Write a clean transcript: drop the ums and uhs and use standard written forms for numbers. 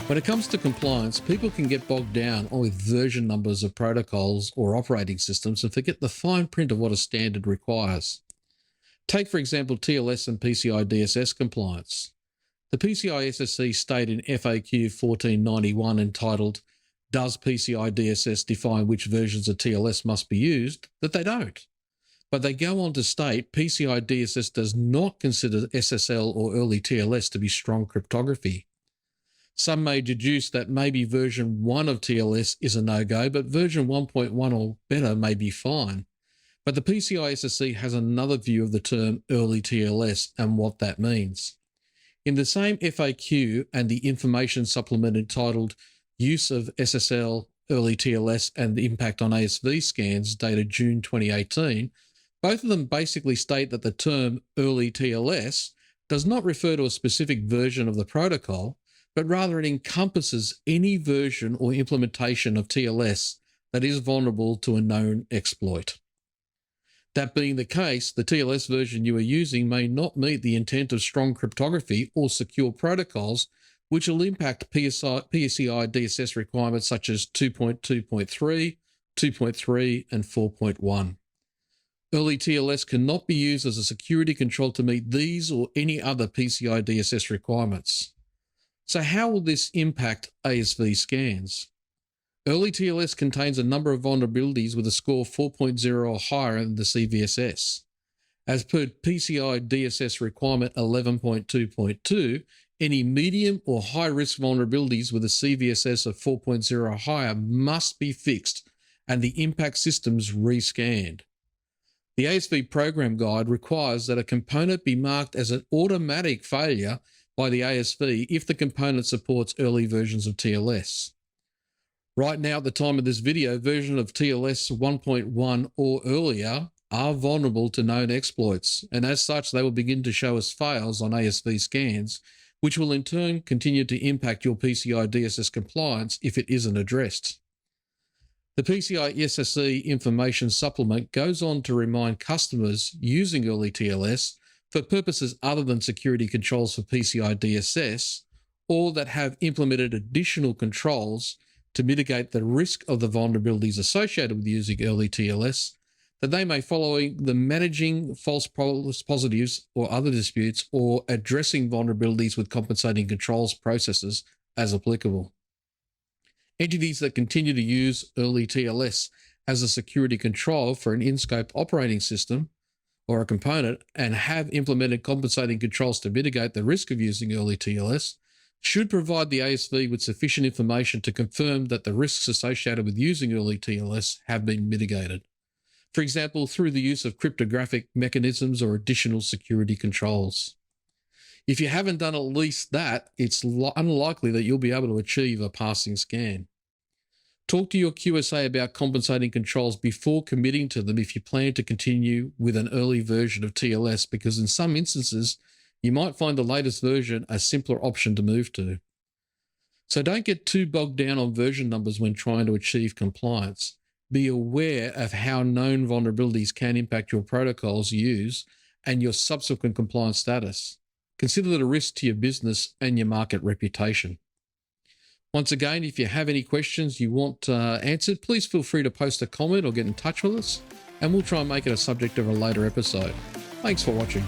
When it comes to compliance, people can get bogged down with version numbers of protocols or operating systems and forget the fine print of what a standard requires. Take, for example, TLS and PCI DSS compliance. The PCI SSC state in FAQ 1491 entitled, "Does PCI DSS define which versions of TLS must be used?" that they don't. But they go on to state PCI DSS does not consider SSL or early TLS to be strong cryptography. Some may deduce that maybe version 1 of TLS is a no-go, but version 1.1 or better may be fine. But the PCI SSC has another view of the term early TLS and what that means. In the same FAQ and the information supplement entitled Use of SSL, Early TLS and the Impact on ASV Scans dated June 2018, both of them basically state that the term early TLS does not refer to a specific version of the protocol, but rather it encompasses any version or implementation of TLS that is vulnerable to a known exploit. That being the case, the TLS version you are using may not meet the intent of strong cryptography or secure protocols, which will impact PCI DSS requirements such as 2.2.3, 2.3, and 4.1. Early TLS cannot be used as a security control to meet these or any other PCI DSS requirements. So how will this impact ASV scans? Early TLS contains a number of vulnerabilities with a score 4.0 or higher in the CVSS. As per PCI DSS requirement 11.2.2, any medium or high-risk vulnerabilities with a CVSS of 4.0 or higher must be fixed and the impact systems rescanned. The ASV program guide requires that a component be marked as an automatic failure by the ASV if the component supports early versions of TLS. Right now, at the time of this video, version of TLS 1.1 or earlier are vulnerable to known exploits, and as such, they will begin to show as fails on ASV scans, which will in turn continue to impact your PCI DSS compliance if it isn't addressed. The PCI SSC information supplement goes on to remind customers using early TLS for purposes other than security controls for PCI DSS, or that have implemented additional controls to mitigate the risk of the vulnerabilities associated with using early TLS, that they may follow the managing false positives or other disputes or addressing vulnerabilities with compensating controls processes as applicable. Entities that continue to use early TLS as a security control for an in-scope operating system or a component and have implemented compensating controls to mitigate the risk of using early TLS should provide the ASV with sufficient information to confirm that the risks associated with using early TLS have been mitigated. For example, through the use of cryptographic mechanisms or additional security controls. If you haven't done at least that, it's unlikely that you'll be able to achieve a passing scan. Talk to your QSA about compensating controls before committing to them if you plan to continue with an early version of TLS, because in some instances, you might find the latest version a simpler option to move to. So don't get too bogged down on version numbers when trying to achieve compliance. Be aware of how known vulnerabilities can impact your protocols used and your subsequent compliance status. Consider it a risk to your business and your market reputation. Once again, if you have any questions you want answered, please feel free to post a comment or get in touch with us, and we'll try and make it a subject of a later episode. Thanks for watching.